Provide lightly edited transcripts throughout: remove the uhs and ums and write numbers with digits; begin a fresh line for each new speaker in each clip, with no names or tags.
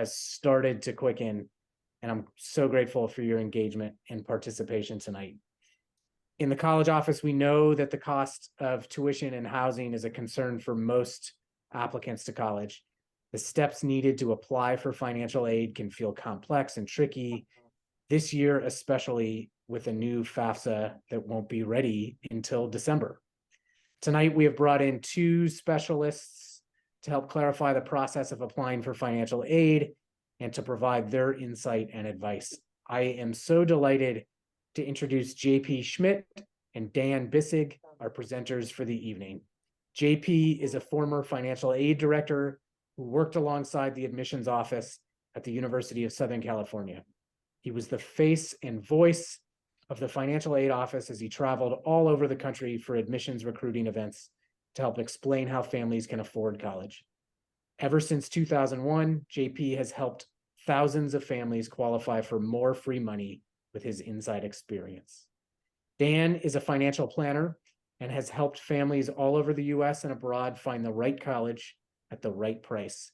has started to quicken, and I'm so grateful for your engagement and participation tonight. In the college office, we know that the cost of tuition and housing is a concern for most applicants to college. The steps needed to apply for financial aid can feel complex and tricky this year, especially with a new FAFSA that won't be ready until December. Tonight, we have brought in two specialists to help clarify the process of applying for financial aid and to provide their insight and advice. I am so delighted to introduce JP Schmidt and Dan Bissig, our presenters for the evening. JP is a former financial aid director who worked alongside the admissions office at the University of Southern California. He was the face and voice of the financial aid office as he traveled all over the country for admissions recruiting events to help explain how families can afford college. Ever since 2001, JP has helped thousands of families qualify for more free money with his inside experience. Dan is a financial planner and has helped families all over the US and abroad find the right college at the right price.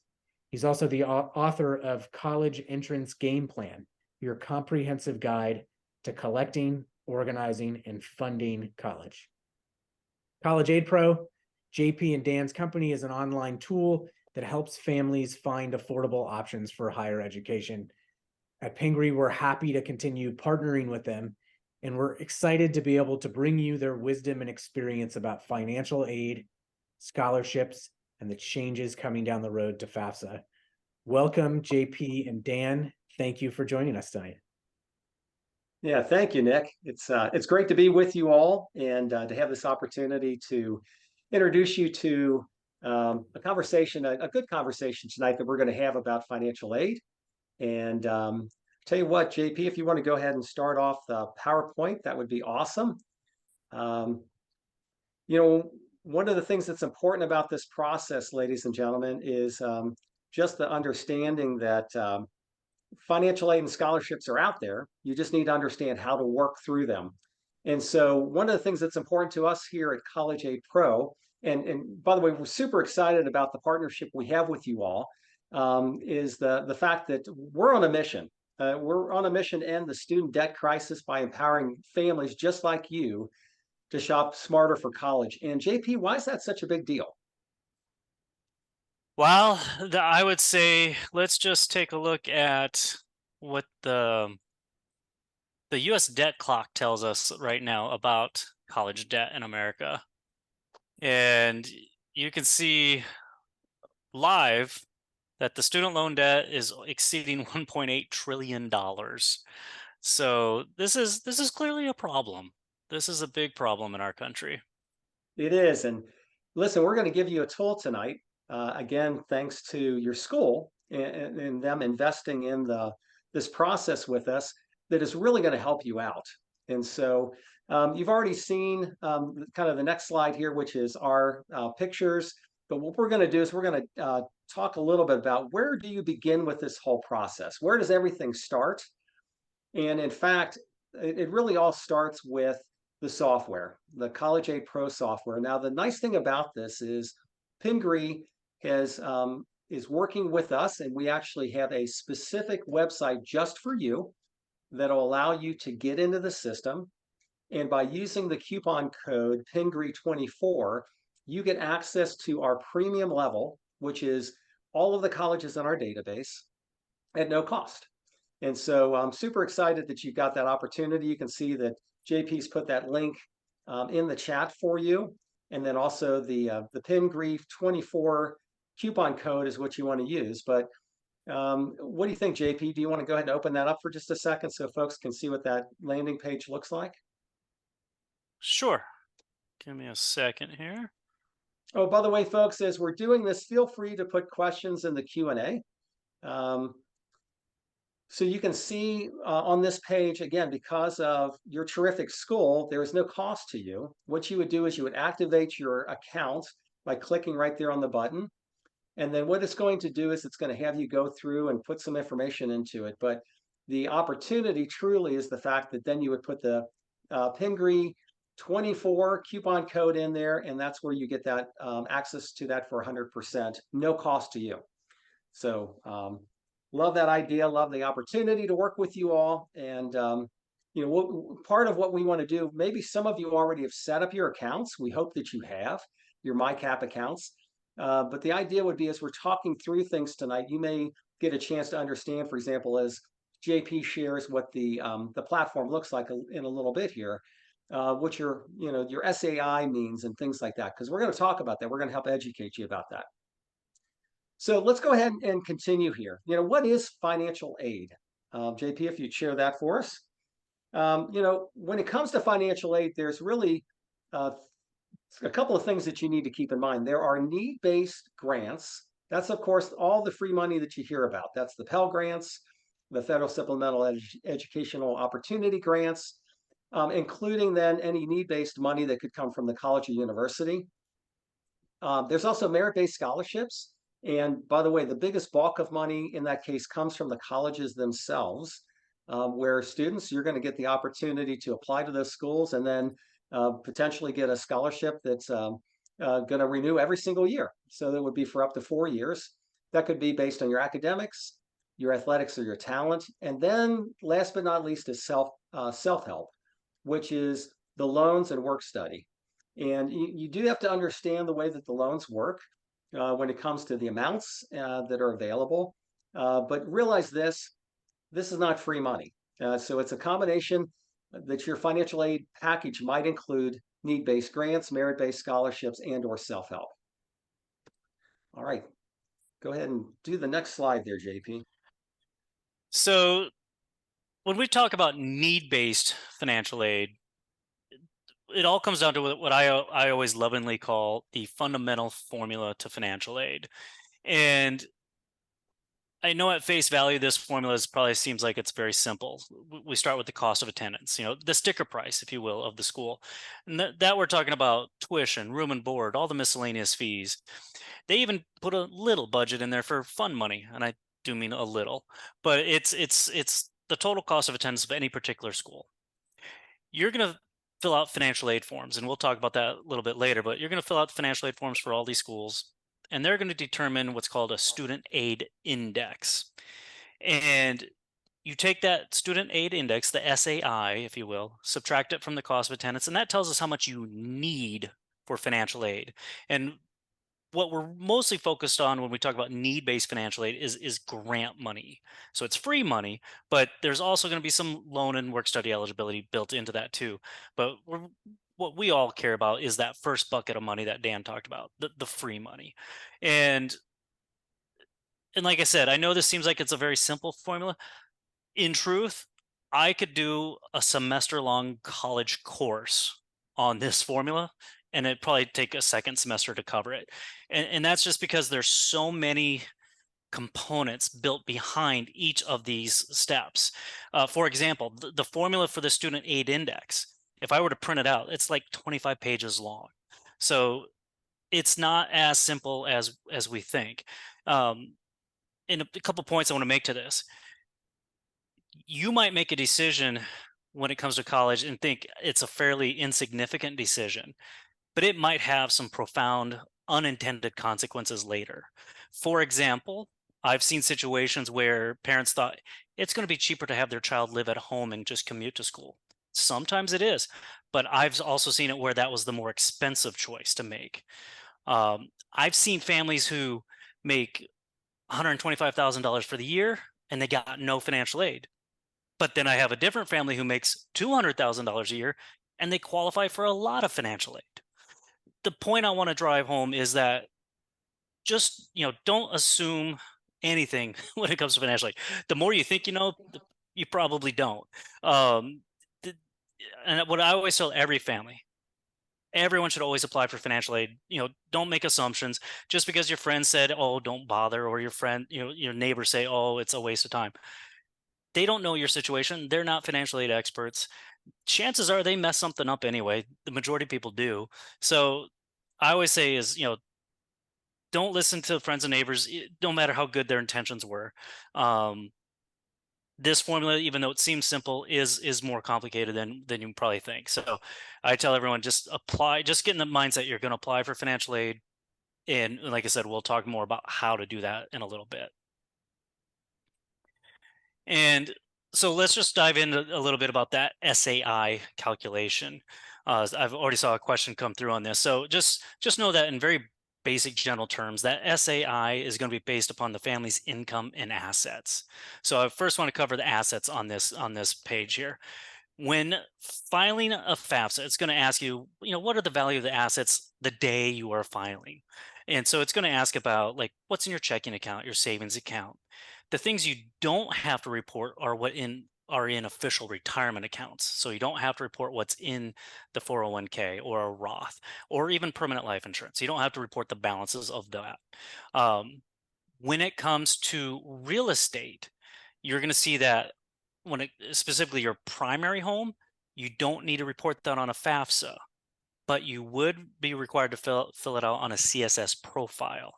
He's also the author of College Entrance Game Plan, your comprehensive guide to collecting, organizing, and funding college. College Aid Pro, JP and Dan's company, is an online tool that helps families find affordable options for higher education. At Pingree, we're happy to continue partnering with them, and we're excited to be able to bring you their wisdom and experience about financial aid, scholarships, and the changes coming down the road to FAFSA. Welcome, JP and Dan. Thank you for joining us tonight.
Yeah, thank you, Nick. It's great to be with you all and to have this opportunity to introduce you to a conversation, a good conversation tonight that we're going to have about financial aid. And tell you what, JP, if you want to go ahead and start off the PowerPoint, that would be awesome. You know, one of the things that's important about this process, ladies and gentlemen, is just the understanding that financial aid and scholarships are out there. You just need to understand how to work through them. And so one of the things that's important to us here at College Aid Pro, and by the way, we're super excited about the partnership we have with you all, is the fact that we're on a mission. We're on a mission to end the student debt crisis by empowering families just like you to shop smarter for college. And JP, why is that such a big deal?
Well, I would say let's just take a look at what the US debt clock tells us right now about college debt in America. And you can see live that the student loan debt is exceeding $1.8 trillion. So this is clearly a problem. This is a big problem in our country.
It is. And listen, we're going to give you a tool tonight. Again, thanks to your school and them investing in this process with us that is really going to help you out. And so you've already seen kind of the next slide here, which is our pictures. But what we're going to do is we're going to talk a little bit about where do you begin with this whole process? Where does everything start? And in fact, it really all starts with the software, the College Aid Pro software. Now, the nice thing about this is Pingree is working with us, and we actually have a specific website just for you that'll allow you to get into the system. And by using the coupon code Pingree24, you get access to our premium level, which is all of the colleges in our database at no cost. And so I'm super excited that you've got that opportunity. You can see that JP's put that link in the chat for you. And then also the Pingree24 coupon code is what you want to use. But what do you think, JP? Do you want to go ahead and open that up for just a second so folks can see what that landing page looks like?
Sure. Give me a second here.
Oh, by the way, folks, as we're doing this, feel free to put questions in the Q&A. So you can see on this page, again, because of your terrific school, there is no cost to you. What you would do is you would activate your account by clicking right there on the button. And then what it's going to do is it's going to have you go through and put some information into it. But the opportunity truly is the fact that then you would put the Pingree24 coupon code in there, and that's where you get that access to that for 100%, no cost to you. So love that idea, love the opportunity to work with you all. And, you know, part of what we want to do, maybe some of you already have set up your accounts. We hope that you have your MyCAP accounts. But the idea would be, as we're talking through things tonight, you may get a chance to understand, for example, as JP shares what the platform looks like in a little bit here, what your SAI means and things like that, because we're going to talk about that. We're going to help educate you about that. So let's go ahead and continue here. You know, what is financial aid? JP, if you'd share that for us. You know, when it comes to financial aid, there's really a couple of things that you need to keep in mind. There are need-based grants. That's, of course, all the free money that you hear about. That's the Pell Grants, the Federal Supplemental Educational Opportunity Grants, including then any need-based money that could come from the college or university. There's also merit-based scholarships. And by the way, the biggest bulk of money in that case comes from the colleges themselves, where students, you're going to get the opportunity to apply to those schools and then potentially get a scholarship that's going to renew every single year. So that would be for up to 4 years. That could be based on your academics, your athletics, or your talent. And then last but not least is self-help, which is the loans and work study. And you do have to understand the way that the loans work when it comes to the amounts that are available. But realize this is not free money. So it's a combination that your financial aid package might include need-based grants, merit-based scholarships, and or self-help. All right, go ahead and do the next slide there, JP.
So when we talk about need-based financial aid, it all comes down to what I always lovingly call the fundamental formula to financial aid. And I know at face value, this formula probably seems like it's very simple. We start with the cost of attendance, you know, the sticker price, if you will, of the school. And that we're talking about tuition, room and board, all the miscellaneous fees. They even put a little budget in there for fund money. And I do mean a little, but it's the total cost of attendance of any particular school. You're going to fill out financial aid forms, and we'll talk about that a little bit later, but you're going to fill out financial aid forms for all these schools, and they're going to determine what's called a student aid index. And you take that student aid index, the SAI, if you will, subtract it from the cost of attendance, and that tells us how much you need for financial aid. And what we're mostly focused on when we talk about need-based financial aid is grant money. So it's free money, but there's also going to be some loan and work study eligibility built into that too. But what we all care about is that first bucket of money that Dan talked about, the free money. And like I said, I know this seems like it's a very simple formula. In truth, I could do a semester-long college course on this formula, and it'd probably take a second semester to cover it. And that's just because there's so many components built behind each of these steps. For example, the formula for the student aid index, if I were to print it out, it's like 25 pages long. So it's not as simple as we think. And a couple points I want to make to this. You might make a decision when it comes to college and think it's a fairly insignificant decision, but it might have some profound unintended consequences later. For example, I've seen situations where parents thought it's going to be cheaper to have their child live at home and just commute to school. Sometimes it is, but I've also seen it where that was the more expensive choice to make. I've seen families who make $125,000 for the year and they got no financial aid. But then I have a different family who makes $200,000 a year and they qualify for a lot of financial aid. The point I want to drive home is that just, don't assume anything when it comes to financial aid. The more you think you know, you probably don't. And what I always tell every family, everyone should always apply for financial aid. Don't make assumptions just because your friend said, oh, don't bother, or your friend, your neighbors say, oh, it's a waste of time. They don't know your situation. They're not financial aid experts. Chances are they mess something up anyway. The majority of people do. So I always say is, don't listen to friends and neighbors, no matter how good their intentions were. This formula, even though it seems simple, is more complicated than you probably think. So I tell everyone, just apply, just get in the mindset you're going to apply for financial aid. And like I said, we'll talk more about how to do that in a little bit. And so let's just dive into a little bit about that SAI calculation. I've already saw a question come through on this. So just know that in very basic general terms, that SAI is going to be based upon the family's income and assets. So I first want to cover the assets on this page here. When filing a FAFSA, it's going to ask you, what are the value of the assets the day you are filing? And so it's going to ask about like what's in your checking account, your savings account. The things you don't have to report are are in official retirement accounts. So you don't have to report what's in the 401k or a Roth or even permanent life insurance. You don't have to report the balances of that. When it comes to real estate, you're going to see that when it specifically your primary home, you don't need to report that on a FAFSA, but you would be required to fill it out on a CSS profile.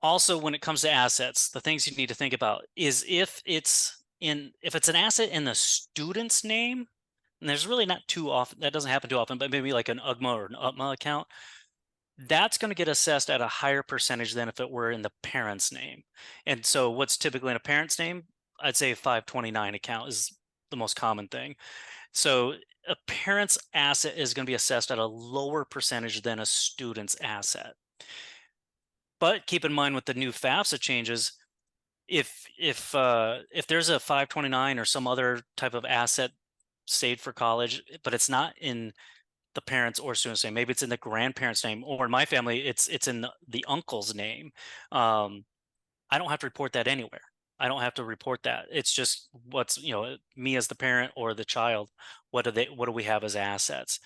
Also, when it comes to assets, the things you need to think about is if it's an asset in the student's name, and there's really not too often, that doesn't happen too often, but maybe like an UGMA or an UTMA account, that's going to get assessed at a higher percentage than if it were in the parent's name. And so what's typically in a parent's name, I'd say 529 account is the most common thing. So a parent's asset is going to be assessed at a lower percentage than a student's asset. But keep in mind with the new FAFSA changes, if there's a 529 or some other type of asset saved for college, but it's not in the parents or student's name, maybe it's in the grandparent's name, or in my family, it's in the uncle's name. I don't have to report that anywhere. I don't have to report that. It's just what's, me as the parent or the child, what do we have as assets?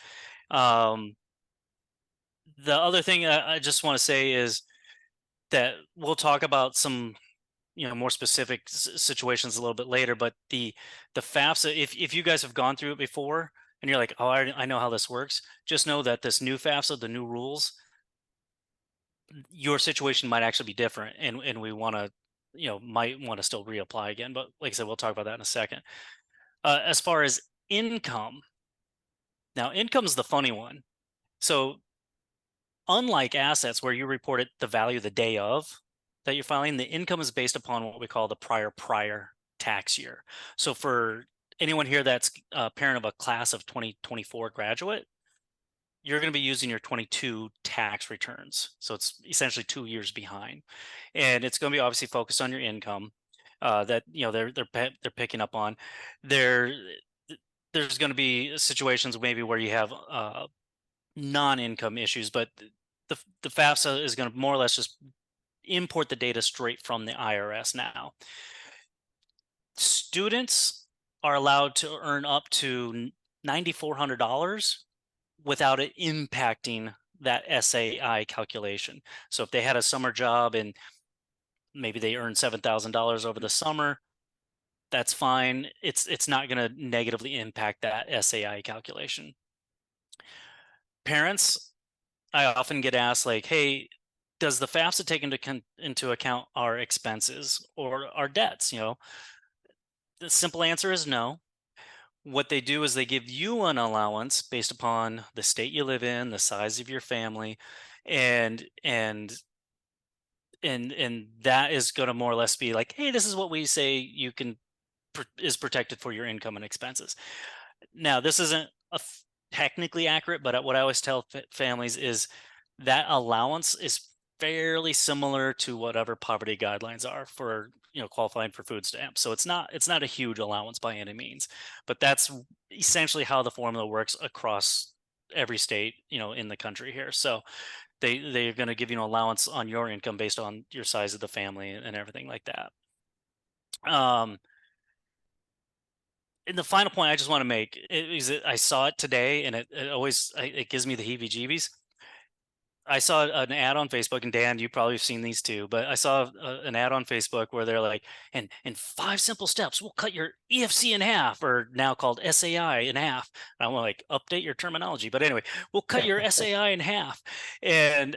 The other thing I just want to say is that we'll talk about some more specific situations a little bit later, but the FAFSA, if you guys have gone through it before and you're like, oh, I know how this works, just know that this new FAFSA, the new rules, your situation might actually be different, and we want to might want to still reapply again, but like I said, we'll talk about that in a second. As far as income, now income is the funny one. So unlike assets where you report it the value the day of that you're filing, the income is based upon what we call the prior tax year. So for anyone here that's a parent of a class of 2024 graduate, you're going to be using your 22 tax returns. So it's essentially 2 years behind, and it's going to be obviously focused on your income that they're picking up on. There's going to be situations maybe where you have non-income issues, but the FAFSA is going to more or less just import the data straight from the IRS now. Students are allowed to earn up to $9,400 without it impacting that SAI calculation. So if they had a summer job and maybe they earned $7,000 over the summer, that's fine. It's not going to negatively impact that SAI calculation. Parents, I often get asked like, hey, does the FAFSA take into account our expenses or our debts? The simple answer is no. What they do is they give you an allowance based upon the state you live in, the size of your family, and that is going to more or less be like, hey, this is what we say you can is protected for your income and expenses. Now, this isn't technically accurate, but what I always tell families is that allowance is fairly similar to whatever poverty guidelines are for qualifying for food stamps. So it's not a huge allowance by any means, but that's essentially how the formula works across every state in the country here. So they're going to give you an allowance on your income based on your size of the family and everything like that. And the final point I just want to make is that I saw it today, and it gives me the heebie-jeebies. I saw an ad on Facebook, and Dan, you probably have seen these too, but I saw an ad on Facebook where they're like, and in 5 simple steps, we'll cut your EFC in half, or now called SAI in half. And I want to like update your terminology, but anyway, we'll cut your SAI in half. And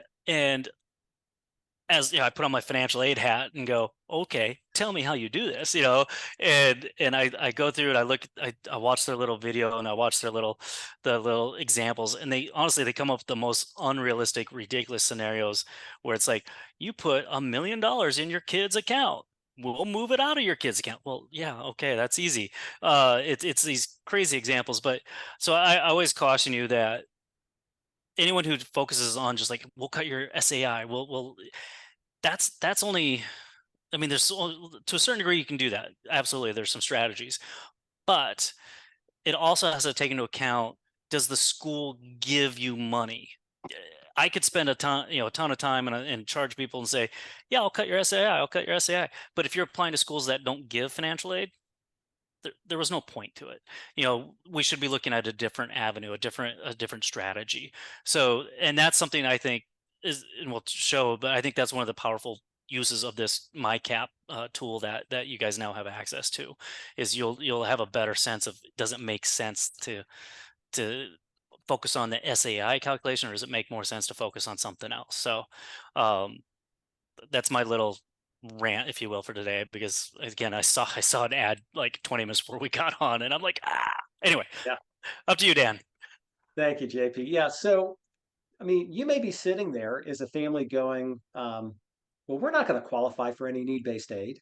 as I put on my financial aid hat and go, okay, tell me how you do this, and I go through it. I watch their little video, and I watch the little examples, and they come up with the most unrealistic, ridiculous scenarios where it's like, you put $1 million in your kid's account. we'll move it out of your kid's account. Well, yeah, okay, that's easy. It's these crazy examples, but so I always caution you that anyone who focuses on just like, we'll cut your SAI, we'll that's only, I mean, there's to a certain degree you can do that. Absolutely, there's some strategies, but it also has to take into account, does the school give you money? I could spend a ton of time and charge people and say, yeah, I'll cut your SAI, I'll cut your SAI. But if you're applying to schools that don't give financial aid, there was no point to it. We should be looking at a different avenue, a different strategy. So, and that's something I think is, and we'll show, but I think that's one of the powerful uses of this MyCAP tool that you guys now have access to, is you'll have a better sense of, does it make sense to focus on the SAI calculation, or does it make more sense to focus on something else? So that's my little rant, if you will, for today, because again, I saw an ad like 20 minutes before we got on, and I'm like, anyway,
Yeah.
Up to you, Dan.
Thank you, JP. Yeah. So, I mean, you may be sitting there as a family going, well, we're not going to qualify for any need-based aid.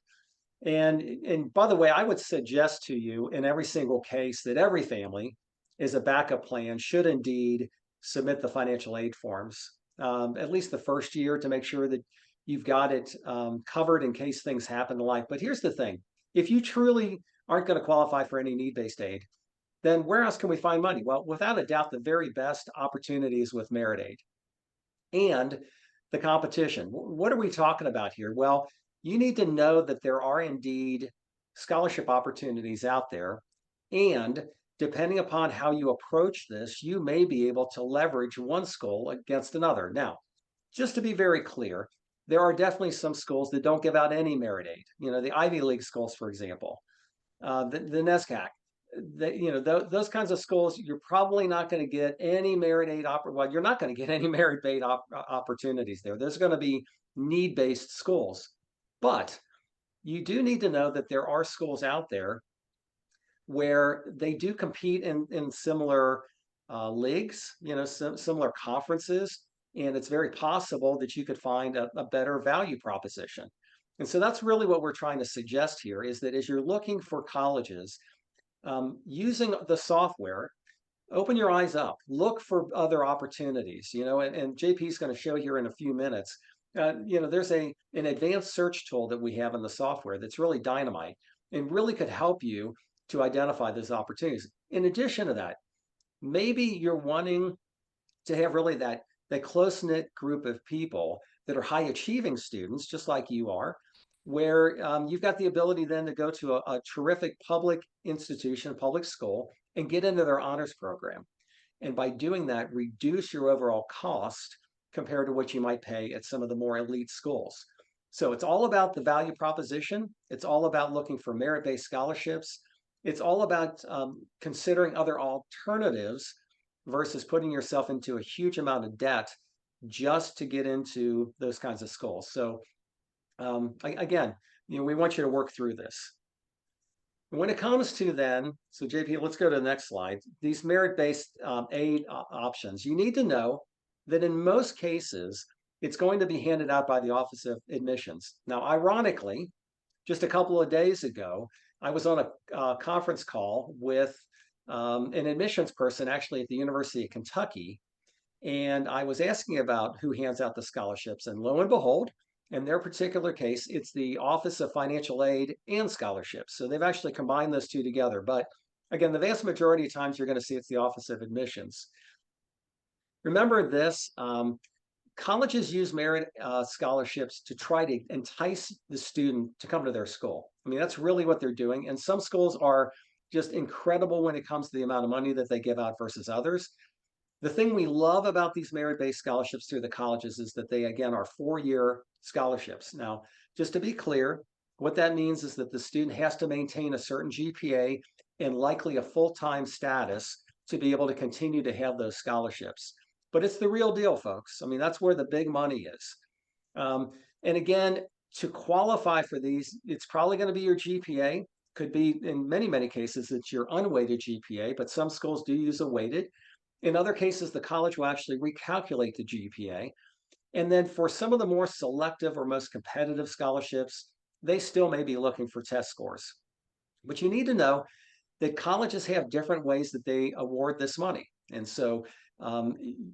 And by the way, I would suggest to you in every single case that every family, as a backup plan, should indeed submit the financial aid forms, at least the first year, to make sure that you've got it covered in case things happen alike. But here's the thing: if you truly aren't going to qualify for any need-based aid, then where else can we find money? Well, without a doubt, the very best opportunities with Merit Aid. And the competition. What are we talking about here? Well, you need to know that there are indeed scholarship opportunities out there. And depending upon how you approach this, you may be able to leverage one school against another. Now, just to be very clear, there are definitely some schools that don't give out any Merit Aid. The Ivy League schools, for example, the NESCAC. Those kinds of schools, you're probably not going to get any Merit Aid well, you're not going to get any Merit Aid opportunities there. There's going to be need-based schools, but you do need to know that there are schools out there where they do compete in similar leagues, similar conferences, and it's very possible that you could find a better value proposition. And so that's really what we're trying to suggest here, is that as you're looking for colleges, using the software, open your eyes up, look for other opportunities, and JP is going to show here in a few minutes. There's an advanced search tool that we have in the software that's really dynamite and really could help you to identify those opportunities. In addition to that, maybe you're wanting to have really that close-knit group of people that are high achieving students, just like you are, where you've got the ability then to go to a terrific public institution, public school, and get into their honors program. And by doing that, reduce your overall cost compared to what you might pay at some of the more elite schools. So it's all about the value proposition. It's all about looking for merit-based scholarships. It's all about considering other alternatives versus putting yourself into a huge amount of debt just to get into those kinds of schools. So again, we want you to work through this. When it comes to then, so JP, let's go to the next slide. These merit-based aid options, you need to know that in most cases, it's going to be handed out by the Office of Admissions. Now, ironically, just a couple of days ago, I was on a conference call with an admissions person actually at the University of Kentucky, and I was asking about who hands out the scholarships, and lo and behold, in their particular case, it's the Office of Financial Aid and Scholarships. So they've actually combined those two together. But again, the vast majority of times you're going to see it's the Office of Admissions. Remember this, colleges use merit scholarships to try to entice the student to come to their school. I mean, that's really what they're doing. And some schools are just incredible when it comes to the amount of money that they give out versus others. The thing we love about these merit-based scholarships through the colleges is that they, again, are 4-year scholarships. Now, just to be clear, what that means is that the student has to maintain a certain GPA and likely a full-time status to be able to continue to have those scholarships. But it's the real deal, folks. I mean, that's where the big money is. And again, to qualify for these, it's probably going to be your GPA. Could be, in many, many cases, it's your unweighted GPA, but some schools do use a weighted. In other cases, the college will actually recalculate the GPA. And then for some of the more selective or most competitive scholarships, they still may be looking for test scores. But you need to know that colleges have different ways that they award this money. And so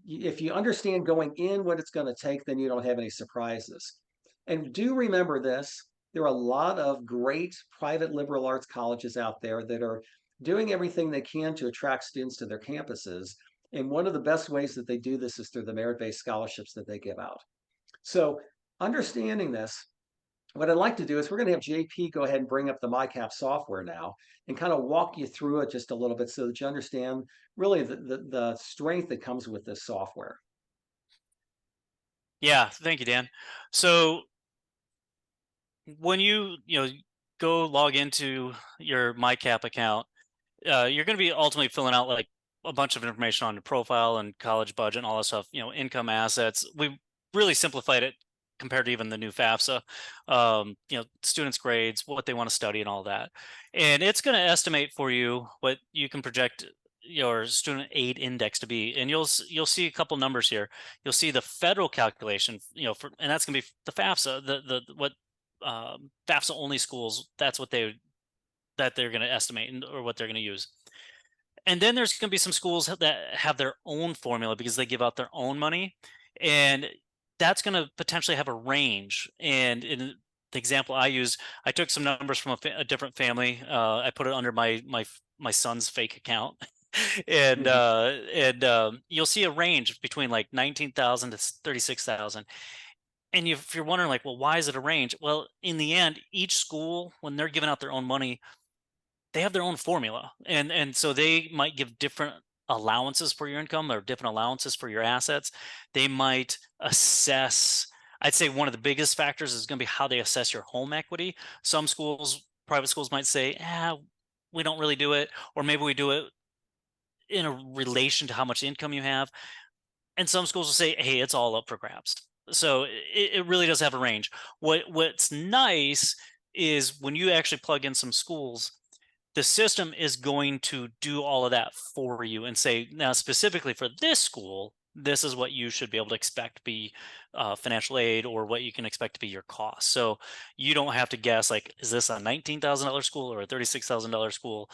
if you understand going in what it's going to take, then you don't have any surprises. And do remember this, there are a lot of great private liberal arts colleges out there that are doing everything they can to attract students to their campuses. And one of the best ways that they do this is through the merit-based scholarships that they give out. So understanding this, what I'd like to do is we're going to have JP go ahead and bring up the MyCAP software now and kind of walk you through it just a little bit so that you understand really the strength that comes with this software.
Yeah, thank you, Dan. So when you go log into your MyCap account, you're going to be ultimately filling out like a bunch of information on your profile and college budget and all that stuff, income, assets. We really simplified it compared to even the new FAFSA, students' grades, what they want to study and all that. And it's going to estimate for you what you can project your student aid index to be. And you'll see a couple numbers here. You'll see the federal calculation, and that's going to be the FAFSA, what FAFSA only schools, that's what they're going to estimate or what they're going to use. And then there's going to be some schools that have their own formula because they give out their own money, and that's going to potentially have a range. And in the example I use, I took some numbers from a different family. I put it under my son's fake account, and you'll see a range between like 19,000 to 36,000. And if you're wondering, like, well, why is it a range? Well, in the end, each school, when they're giving out their own money, they have their own formula, and so they might give different allowances for your income or different allowances for your assets. They might assess, I'd say one of the biggest factors is going to be how they assess your home equity. Some schools, private schools, might say, we don't really do it, or maybe we do it in a relation to how much income you have. And some schools will say, hey, it's all up for grabs. So it really does have a range. What's nice is when you actually plug in some schools, the system is going to do all of that for you and say, now specifically for this school, this is what you should be able to expect to be financial aid, or what you can expect to be your cost. So you don't have to guess, like, is this a $19,000 school or a $36,000 school?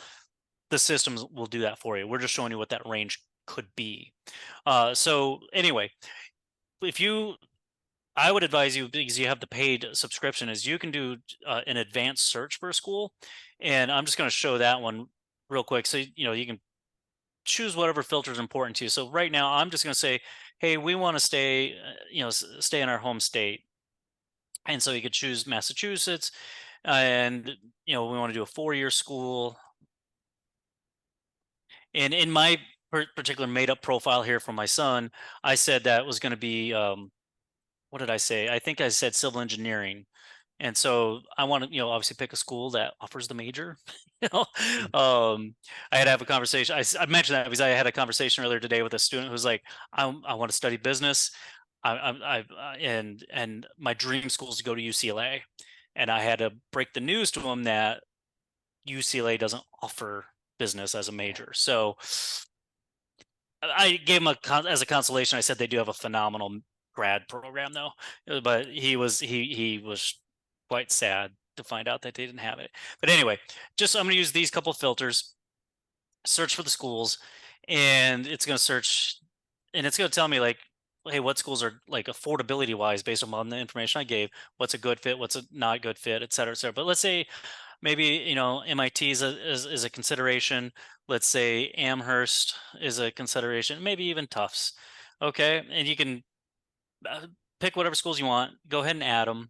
The systems will do that for you. We're just showing you what that range could be. So anyway, I would advise you, because you have the paid subscription, is you can do an advanced search for a school. And I'm just going to show that one real quick. So, you can choose whatever filter is important to you. So right now I'm just going to say, hey, we want to stay, stay in our home state. And so you could choose Massachusetts, and, we want to do a 4-year school. And in my particular made up profile here for my son, I said that was going to be, what did I say? I think I said civil engineering. And so I want to, obviously pick a school that offers the major. I had to have a conversation. I mentioned that because I had a conversation earlier today with a student who's like, I want to study business. And my dream school is to go to UCLA. And I had to break the news to him that UCLA doesn't offer business as a major. So I gave him as a consolation, I said they do have a phenomenal grad program though, but he was quite sad to find out that they didn't have it. But anyway, I'm going to use these couple filters, search for the schools, and it's going to search, and it's going to tell me, like, hey, what schools are, like, affordability wise, based on the information I gave, what's a good fit, what's a not good fit, et cetera, et cetera. But let's say maybe, MIT is a consideration. Let's say Amherst is a consideration, maybe even Tufts. Okay, and you can pick whatever schools you want, go ahead and add them.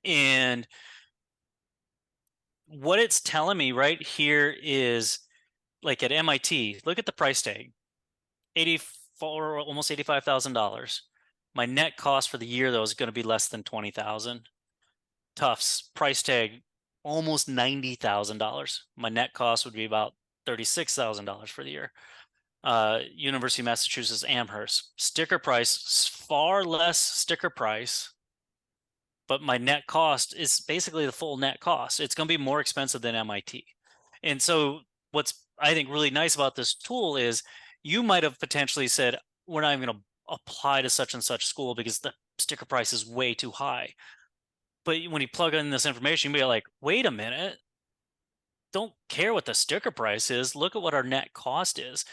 And what it's telling me right here is, like, at MIT, look at the price tag, $84,000, almost $85,000. My net cost for the year though is going to be less than $20,000. Tufts, price tag almost $90,000. My net cost would be about $36,000 for the year. University of Massachusetts Amherst, sticker price, far less sticker price, but my net cost is basically the full net cost. It's going to be more expensive than MIT. And so what's, I think, really nice about this tool is you might have potentially said, we're not even going to apply to such and such school because the sticker price is way too high. But when you plug in this information, you'll be like, wait a minute, don't care what the sticker price is. Look at what our net cost is.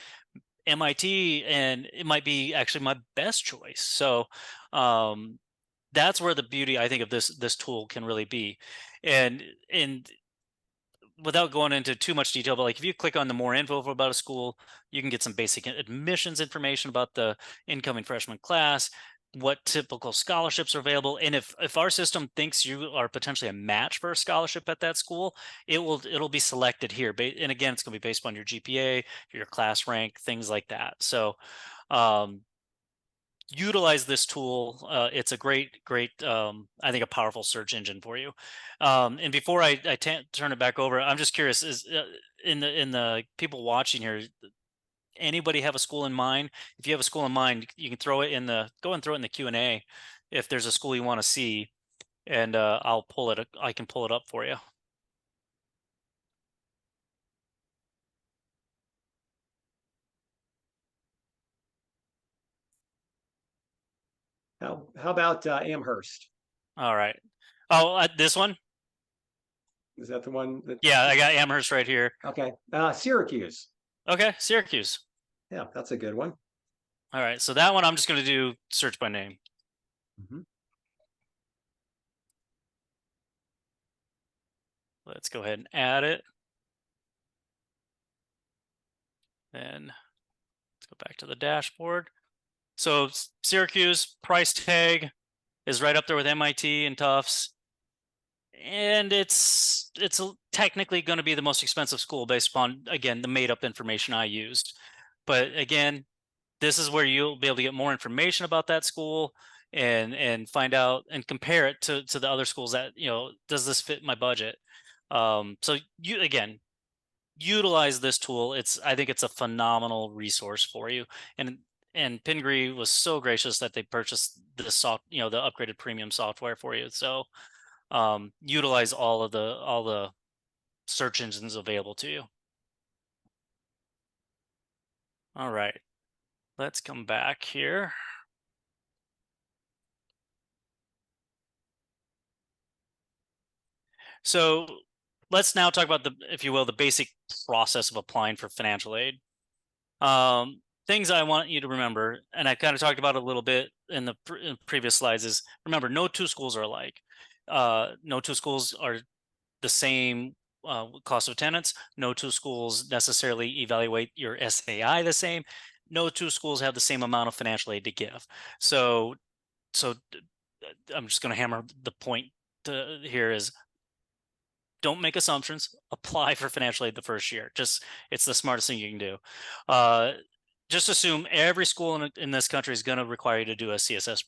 MIT, and it might be actually my best choice. So that's where the beauty, I think, of this tool can really be. And without going into too much detail, but like if you click on the more info about a school, you can get some basic admissions information about the incoming freshman class, what typical scholarships are available, and if our system thinks you are potentially a match for a scholarship at that school, it'll be selected here. And again, it's going to be based on your GPA, your class rank, things like that. So utilize this tool. It's a great, I think, a powerful search engine for you. And before I turn it back over, I'm just curious: is in the people watching here, anybody have a school in mind? If you have a school in mind, you can throw it in the Q&A if there's a school you want to see, and I can pull it up for you.
How about Amherst?
All right. Oh, this one?
Is that the one that?
Yeah, I got Amherst right here.
Okay. Syracuse.
Okay, Syracuse.
Yeah, that's a good one.
All right, so that one I'm just going to do search by name.
Mm-hmm.
Let's go ahead and add it. Then let's go back to the dashboard. So Syracuse price tag is right up there with MIT and Tufts. And it's technically going to be the most expensive school based upon, again, the made up information I used. But again, this is where you'll be able to get more information about that school and find out and compare it to the other schools that, does this fit my budget? So you, again, utilize this tool. I think it's a phenomenal resource for you. And Pingree was so gracious that they purchased the the upgraded premium software for you. So utilize all the search engines available to you. All right, let's come back here. So let's now talk about if you will, the basic process of applying for financial aid. Things I want you to remember, and I kind of talked about it a little bit in the previous slides, is remember, no two schools are alike. No two schools are the same cost of attendance. No two schools necessarily evaluate your SAI the same. No two schools have the same amount of financial aid to give. So I'm just going to hammer the point here is, don't make assumptions. Apply for financial aid the first year. It's the smartest thing you can do. Just assume every school in this country is going to require you to do a CSS.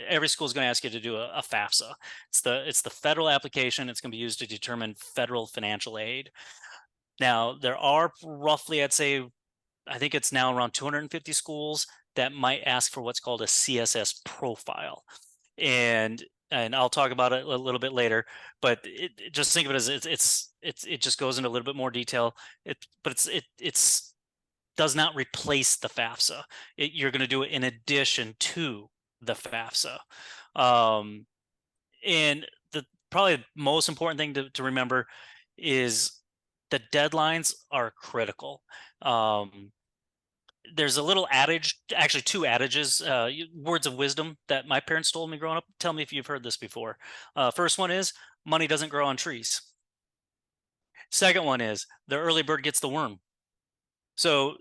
Every school is going to ask you to do a FAFSA. It's the federal application. It's going to be used to determine federal financial aid. Now, there are roughly, I think it's now around 250 schools that might ask for what's called a CSS profile. And I'll talk about it a little bit later, but just think of it as it just goes into a little bit more detail. But it's does not replace the FAFSA. You're going to do it in addition to the FAFSA. And the probably most important thing to remember is the deadlines are critical. There's a little adage, actually two adages, words of wisdom that my parents told me growing up. Tell me if you've heard this before. First one is, money doesn't grow on trees. Second one is, the early bird gets the worm. So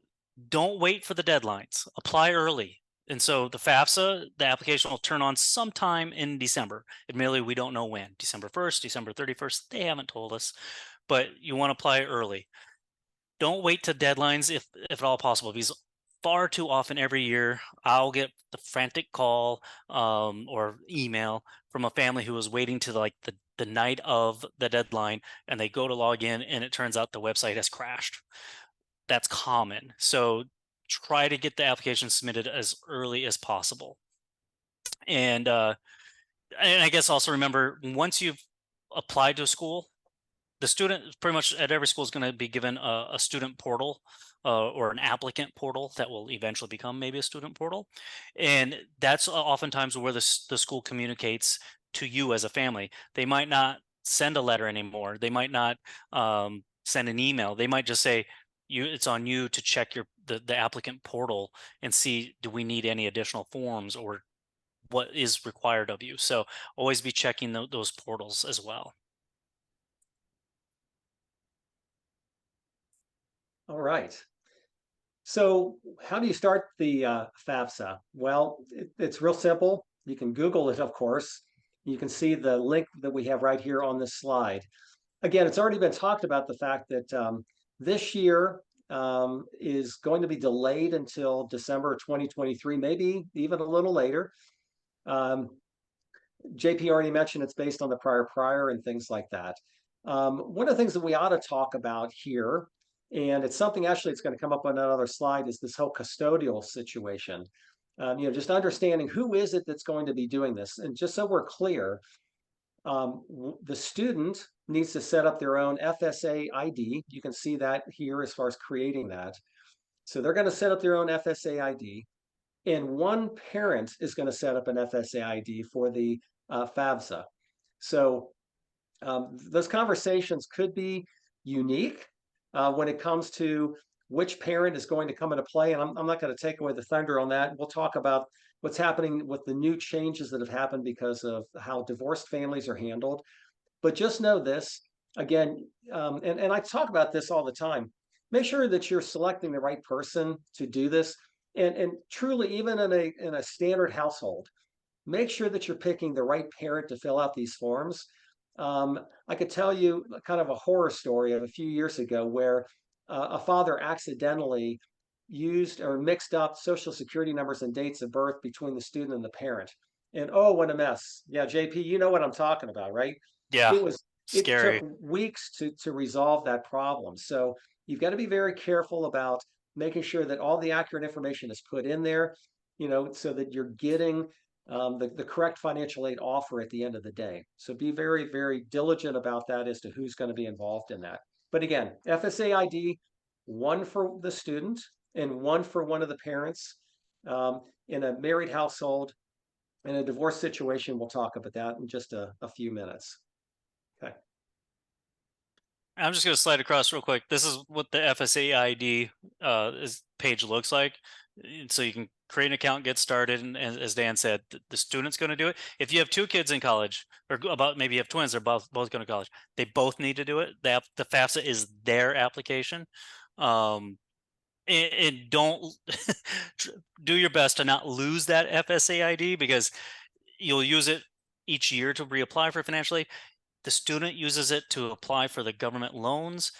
don't wait for the deadlines. Apply early. And so the FAFSA, the application will turn on sometime in December. Admittedly, we don't know when. December 1st, December 31st, they haven't told us. But you want to apply early. Don't wait to deadlines if at all possible, because far too often every year I'll get the frantic call or email from a family who was waiting to the night of the deadline, and they go to log in and it turns out the website has crashed. That's common. So try to get the application submitted as early as possible. And I guess also remember, once you've applied to a school, the student pretty much at every school is going to be given a student portal or an applicant portal that will eventually become maybe a student portal. And that's oftentimes where the school communicates to you as a family. They might not send a letter anymore. They might not send an email. They might just say, it's on you to check the applicant portal and see, do we need any additional forms or what is required of you. So always be checking those portals as well.
All right. So how do you start the FAFSA? Well, it's real simple. You can Google it, of course. You can see the link that we have right here on this slide. Again, it's already been talked about the fact that this year is going to be delayed until December 2023, maybe even a little later. JP already mentioned it's based on the prior and things like that. One of the things that we ought to talk about here, and it's something actually it's going to come up on another slide, is this whole custodial situation. Just understanding who is it that's going to be doing this. And just so we're clear, the student needs to set up their own FSA ID. You can see that here as far as creating that. So they're going to set up their own FSA ID. And one parent is going to set up an FSA ID for the FAFSA. So those conversations could be unique when it comes to which parent is going to come into play. And I'm not going to take away the thunder on that. We'll talk about what's happening with the new changes that have happened because of how divorced families are handled. But just know this, again, and I talk about this all the time, make sure that you're selecting the right person to do this. And truly, even in a standard household, make sure that you're picking the right parent to fill out these forms. I could tell you kind of a horror story of a few years ago where a father accidentally used or mixed up social security numbers and dates of birth between the student and the parent. And oh, what a mess. Yeah, JP, you know what I'm talking about, right?
Yeah,
It took
scary.
weeks to resolve that problem. So you've got to be very careful about making sure that all the accurate information is put in there, so that you're getting the correct financial aid offer at the end of the day. So be very, very diligent about that as to who's going to be involved in that. But again, FSA ID, one for the student and one for one of the parents. In a married household, in a divorce situation, we'll talk about that in just a few minutes. Okay.
I'm just going to slide across real quick. This is what the FSA ID page looks like. So you can create an account, get started, and as Dan said, the student's going to do it. If you have two kids in college, or maybe you have twins, they're both going to college, they both need to do it. The FAFSA is their application. And don't do your best to not lose that FSA ID, because you'll use it each year to reapply for financial aid. The student uses it to apply for the government loans.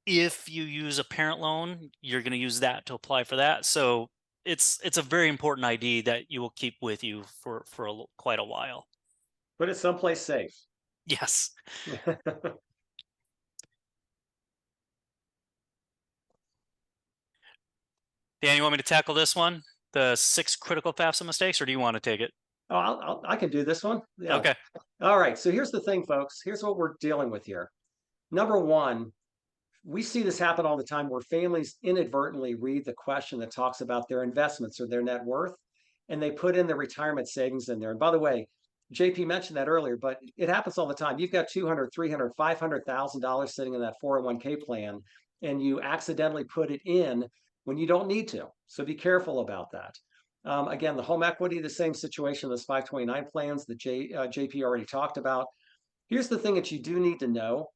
If you use a parent loan, you're going to use that to apply for that. So it's a very important ID that you will keep with you for quite a while.
Put it someplace safe.
Yes. Dan, you want me to tackle this one? The 6 critical FAFSA mistakes, or do you want to take it?
Oh, I can do this one. Yeah.
Okay.
All right. So here's the thing, folks. Here's what we're dealing with here. Number one, we see this happen all the time where families inadvertently read the question that talks about their investments or their net worth, and they put in the retirement savings in there. And by the way, JP mentioned that earlier, but it happens all the time. You've got $200, $300, $500,000 sitting in that 401k plan, and you accidentally put it in when you don't need to. So be careful about that. Again, the home equity, the same situation, those 529 plans that JP already talked about. Here's the thing that you do need to know.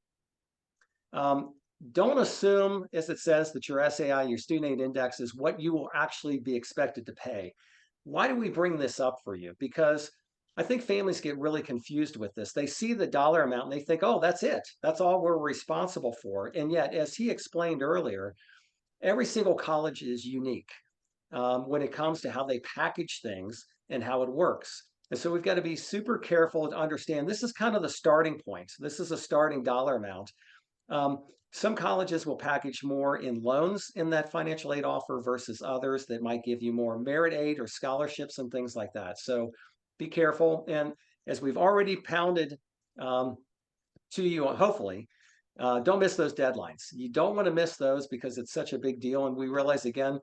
Don't assume, as it says, that your SAI, your student aid index, is what you will actually be expected to pay. Why do we bring this up for you? Because I think families get really confused with this. They see the dollar amount and they think, oh, that's it. That's all we're responsible for. And yet, as he explained earlier, every single college is unique when it comes to how they package things and how it works. And so we've got to be super careful to understand this is kind of the starting point. This is a starting dollar amount. Some colleges will package more in loans in that financial aid offer versus others that might give you more merit aid or scholarships and things like that. So be careful. And as we've already pounded to you, hopefully, don't miss those deadlines. You don't want to miss those because it's such a big deal. And we realize, again,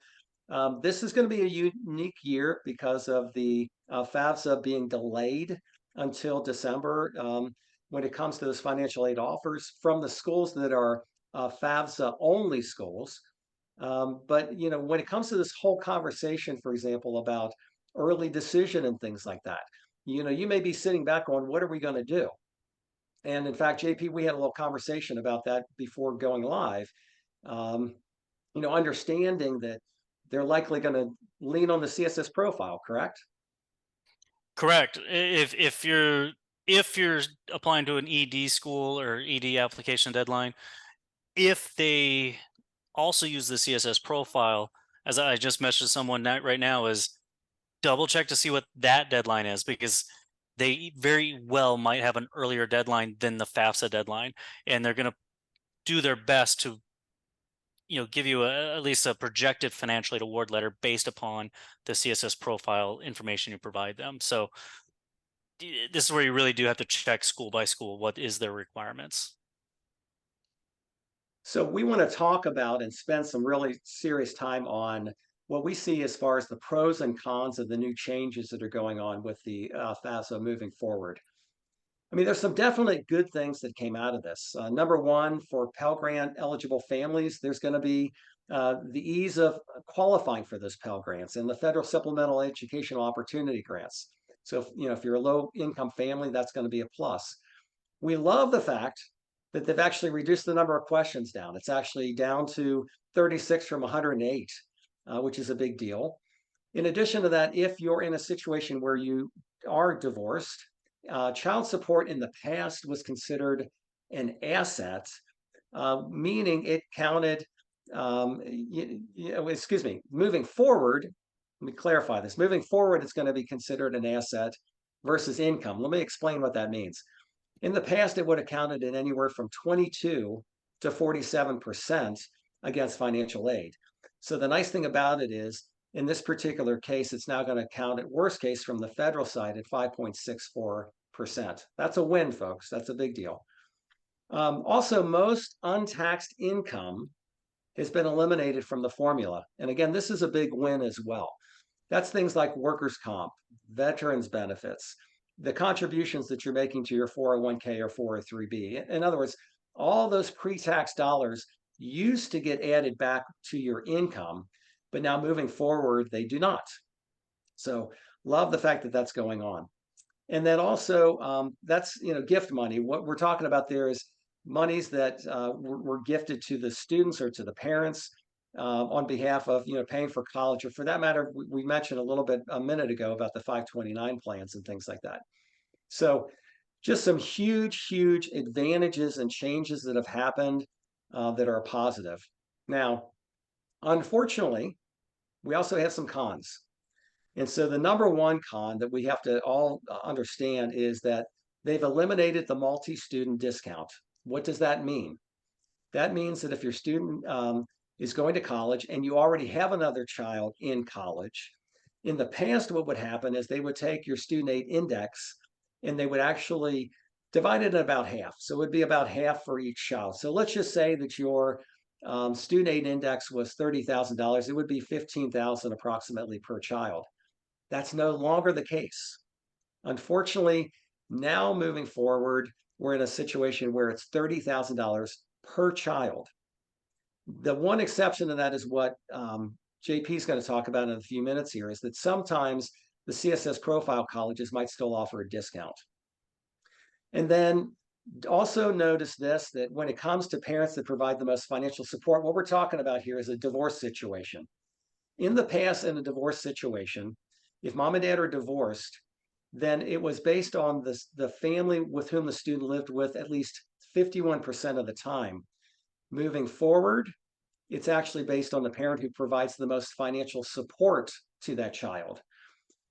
this is going to be a unique year because of the FAFSA being delayed until December when it comes to those financial aid offers from the schools that are FAFSA only schools. But when it comes to this whole conversation, for example, about early decision and things like that, you may be sitting back going, what are we going to do? And in fact, JP, we had a little conversation about that before going live. Understanding that they're likely going to lean on the CSS profile, correct?
Correct. If you're applying to an ED school or ED application deadline, if they also use the CSS profile, as I just messaged someone right now, is double check to see what that deadline is, because they very well might have an earlier deadline than the FAFSA deadline, and they're going to do their best to give you at least a projected financial aid award letter based upon the CSS profile information you provide them. So this is where you really do have to check school by school what is their requirements.
So we want to talk about and spend some really serious time on what we see as far as the pros and cons of the new changes that are going on with the FAFSA moving forward. I mean, there's some definitely good things that came out of this. Number one, for Pell Grant eligible families, there's going to be the ease of qualifying for those Pell Grants and the federal supplemental educational opportunity grants. So, if you're a low income family, that's going to be a plus. We love the fact that they've actually reduced the number of questions down. It's actually down to 36 from 108, which is a big deal. In addition to that, if you're in a situation where you are divorced, child support in the past was considered an asset, meaning it counted, moving forward, let me clarify this. Moving forward, it's going to be considered an asset versus income. Let me explain what that means. In the past, it would have counted in anywhere from 22 to 47% against financial aid. So the nice thing about it is, in this particular case, it's now going to count at worst case from the federal side at 5.64%. That's a win, folks. That's a big deal. Also, most untaxed income has been eliminated from the formula. And again, this is a big win as well. That's things like workers' comp, veterans benefits, the contributions that you're making to your 401k or 403b. In other words, all those pre-tax dollars used to get added back to your income, but now moving forward, they do not. So love the fact that that's going on. And then also, that's gift money. What we're talking about there is monies that were gifted to the students or to the parents on behalf of paying for college, or for that matter, we mentioned a little bit a minute ago about the 529 plans and things like that. So just some huge advantages and changes that have happened that are positive. Now, unfortunately, we also have some cons. And so the number one con that we have to all understand is that they've eliminated the multi-student discount. What does that mean? That means that if your student is going to college and you already have another child in college, in the past, what would happen is they would take your student aid index and they would actually divide it in about half. So it would be about half for each child. So let's just say that your student aid index was $30,000. It would be $15,000 approximately per child. That's no longer the case. Unfortunately, now moving forward, we're in a situation where it's $30,000 per child. The one exception to that is what JP is going to talk about in a few minutes here, is that sometimes the CSS profile colleges might still offer a discount. And then also notice this, that when it comes to parents that provide the most financial support, what we're talking about here is a divorce situation. In the past, in a divorce situation, if mom and dad are divorced, then it was based on the family with whom the student lived with at least 51% of the time. Moving forward, it's actually based on the parent who provides the most financial support to that child.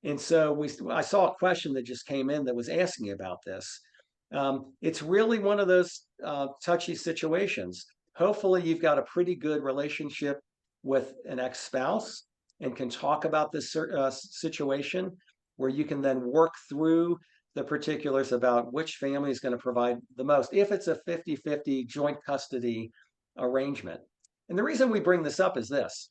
And so I saw a question that just came in that was asking about this. It's really one of those touchy situations. Hopefully you've got a pretty good relationship with an ex-spouse and can talk about this situation, where you can then work through the particulars about which family is going to provide the most, if it's a 50-50 joint custody arrangement. And the reason we bring this up is this: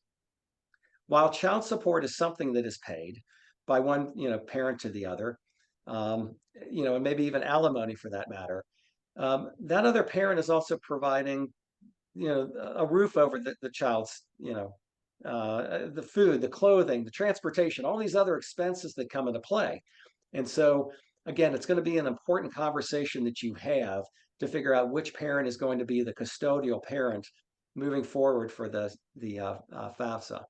while child support is something that is paid by one parent to the other, and maybe even alimony for that matter. That other parent is also providing, a roof over the child's, the food, the clothing, the transportation, all these other expenses that come into play. And so, again, it's going to be an important conversation that you have to figure out which parent is going to be the custodial parent moving forward for the FAFSA.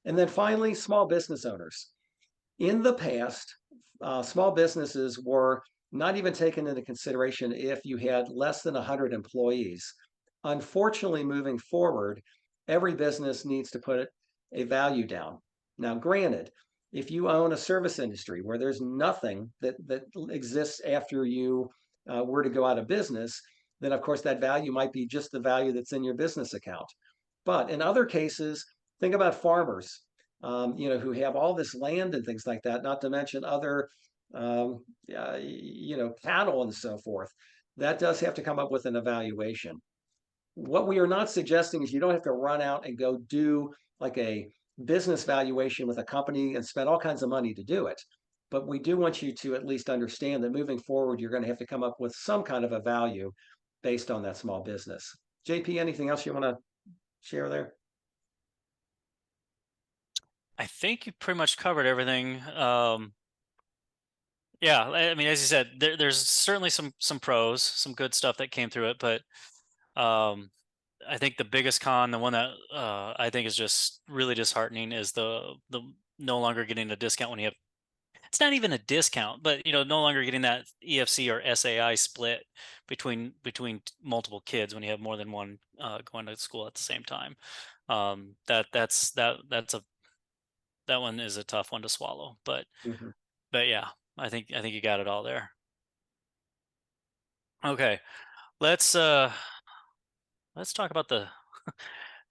And then finally, small business owners. In the past, small businesses were not even taken into consideration if you had less than 100 employees. Unfortunately, moving forward, every business needs to put a value down. Now, granted, if you own a service industry where there's nothing that exists after you were to go out of business, then of course that value might be just the value that's in your business account. But in other cases, think about farmers, who have all this land and things like that, not to mention other, cattle and so forth. That does have to come up with an evaluation. What we are not suggesting is you don't have to run out and go do like a business valuation with a company and spend all kinds of money to do it. But we do want you to at least understand that moving forward, you're going to have to come up with some kind of a value based on that small business. JP, anything else you want to share there?
I think you pretty much covered everything. Yeah, I mean, as you said, there's certainly some pros, some good stuff that came through it, but I think the biggest con, the one that I think is just really disheartening, is the no longer getting a discount when you have. It's not even a discount, but no longer getting that EFC or SAI split between multiple kids when you have more than one going to school at the same time. That one is a tough one to swallow, but yeah, I think you got it all there. Okay, let's talk about the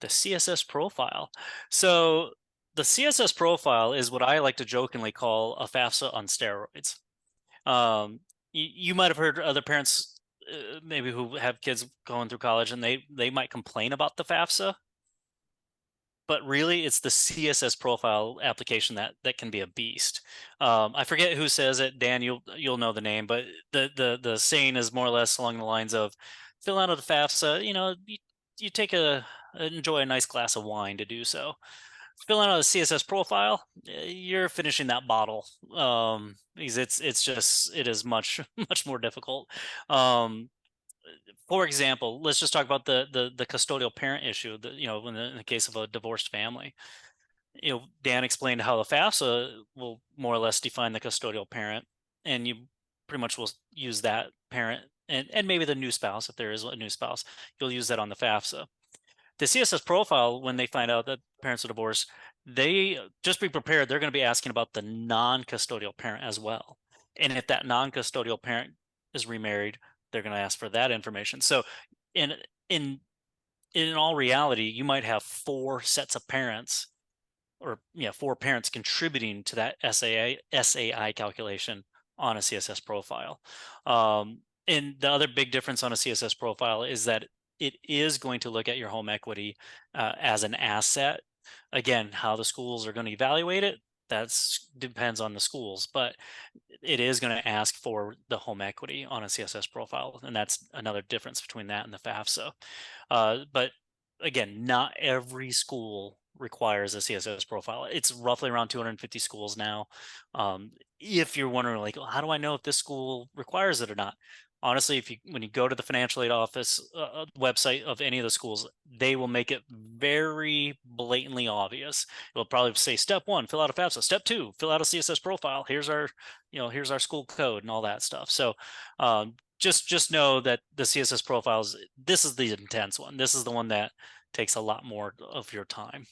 the CSS profile. So the CSS profile is what I like to jokingly call a FAFSA on steroids. You might have heard other parents maybe who have kids going through college, and they might complain about the FAFSA, but really it's the CSS profile application that can be a beast. I forget who says it. Dan, you'll know the name, but the saying is more or less along the lines of, fill out a FAFSA, you take enjoy a nice glass of wine to do so. Filling out a CSS profile, you're finishing that bottle, because it is much much more difficult. For example, let's just talk about the custodial parent issue. In the case of a divorced family, Dan explained how the FAFSA will more or less define the custodial parent, and you pretty much will use that parent and maybe the new spouse, if there is a new spouse, you'll use that on the FAFSA. The CSS profile, when they find out that parents are divorced, they just be prepared. They're going to be asking about the non-custodial parent as well. And if that non-custodial parent is remarried, they're going to ask for that information. So in all reality, you might have 4 sets of parents, or 4 parents contributing to that SAI calculation on a CSS profile. And the other big difference on a CSS profile is that it is going to look at your home equity as an asset. Again, how the schools are going to evaluate it, that depends on the schools, but it is going to ask for the home equity on a CSS profile, and that's another difference between that and the FAFSA. But again, not every school requires a CSS profile. It's roughly around 250 schools now. If you're wondering, like, how do I know if this school requires it or not? Honestly, when you go to the financial aid office website of any of the schools, they will make it very blatantly obvious. It'll probably say, step 1, fill out a FAFSA. Step 2, fill out a CSS profile. Here's our school code and all that stuff. So just know that the CSS profiles, this is the intense one. This is the one that takes a lot more of your time.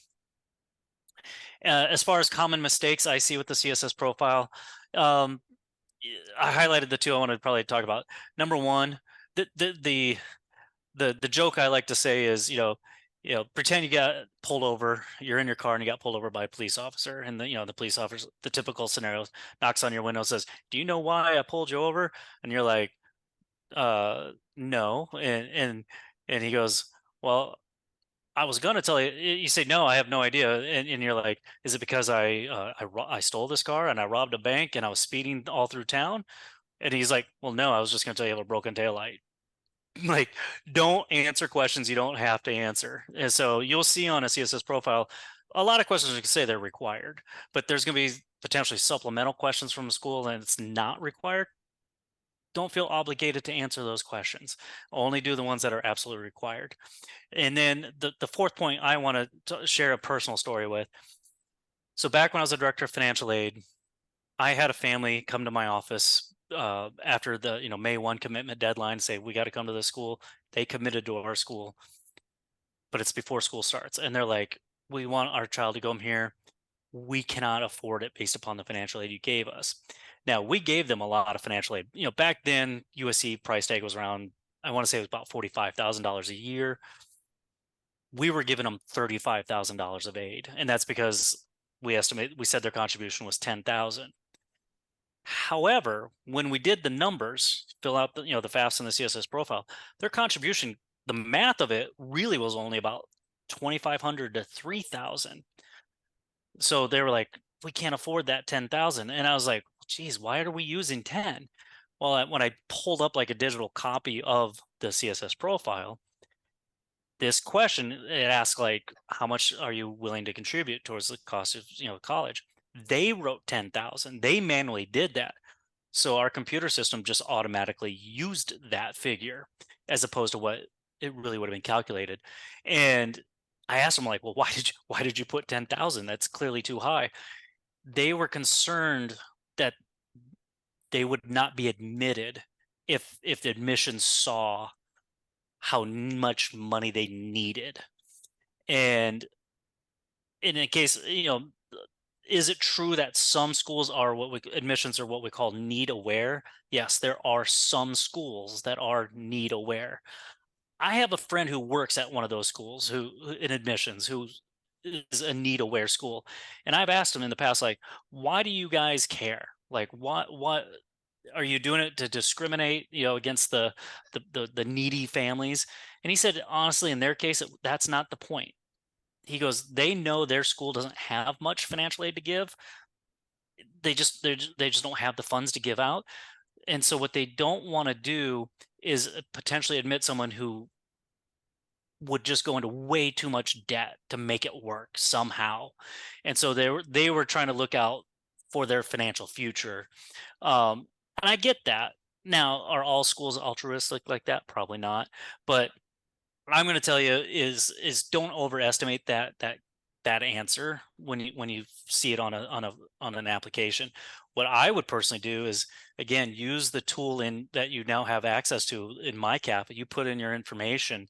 As far as common mistakes I see with the CSS profile, I highlighted the 2 I wanted to probably talk about. Number 1, the joke I like to say is, pretend you got pulled over, you're in your car and you got pulled over by a police officer, and the police officer, the typical scenario, knocks on your window, says, "Do you know why I pulled you over?" And you're like, no. And he goes, "Well, I was gonna tell you. You say no, I have no idea, and you're like, is it because I stole this car and I robbed a bank and I was speeding all through town? And he's like, well, no, I was just gonna tell you I have a broken taillight. Like, don't answer questions you don't have to answer. And so you'll see on a CSS profile, a lot of questions you can say they're required, but there's going to be potentially supplemental questions from the school and it's not required. Don't feel obligated to answer those questions. Only do the ones that are absolutely required. And then the fourth point I want to share a personal story with. So back when I was a director of financial aid, I had a family come to my office after the May 1 commitment deadline, say we got to come to this school. They committed to our school, but it's before school starts, and they're like, we want our child to come here. We cannot afford it based upon the financial aid you gave us. Now, we gave them a lot of financial aid. Back then USC price tag was around, I want to say it was about $45,000 a year. We were giving them $35,000 of aid, and that's because we said their contribution was $10,000. However, when we did the numbers, fill out the the FAFSA and the CSS profile, their contribution, the math of it really was only about 2,500 to 3,000. So they were like, we can't afford that 10,000. And I was like, geez, why are we using 10? Well, when I pulled up like a digital copy of the CSS profile, this question, it asks like, how much are you willing to contribute towards the cost of college? They wrote 10,000. They manually did that. So our computer system just automatically used that figure as opposed to what it really would have been calculated. And I asked them like, well, why did you put 10,000? That's clearly too high. They were concerned that they would not be admitted if the admissions saw how much money they needed. And in a case, is it true that some schools are admissions are what we call need aware? Yes, there are some schools that are need aware. I have a friend who works at one of those schools who in admissions who is a need aware school. And I've asked him in the past, like, why do you guys care? Like, what are you doing it to discriminate, against the needy families? And he said, honestly, in their case, that's not the point. He goes, they know their school doesn't have much financial aid to give. They just don't have the funds to give out. And so what they don't want to do is potentially admit someone who would just go into way too much debt to make it work somehow. And so they were trying to look out for their financial future. And I get that. Now, are all schools altruistic like that? Probably not. But I'm going to tell you is don't overestimate that answer when you see it on an application. What I would personally do is, again, use the tool that you now have access to in MyCAP. You put in your information,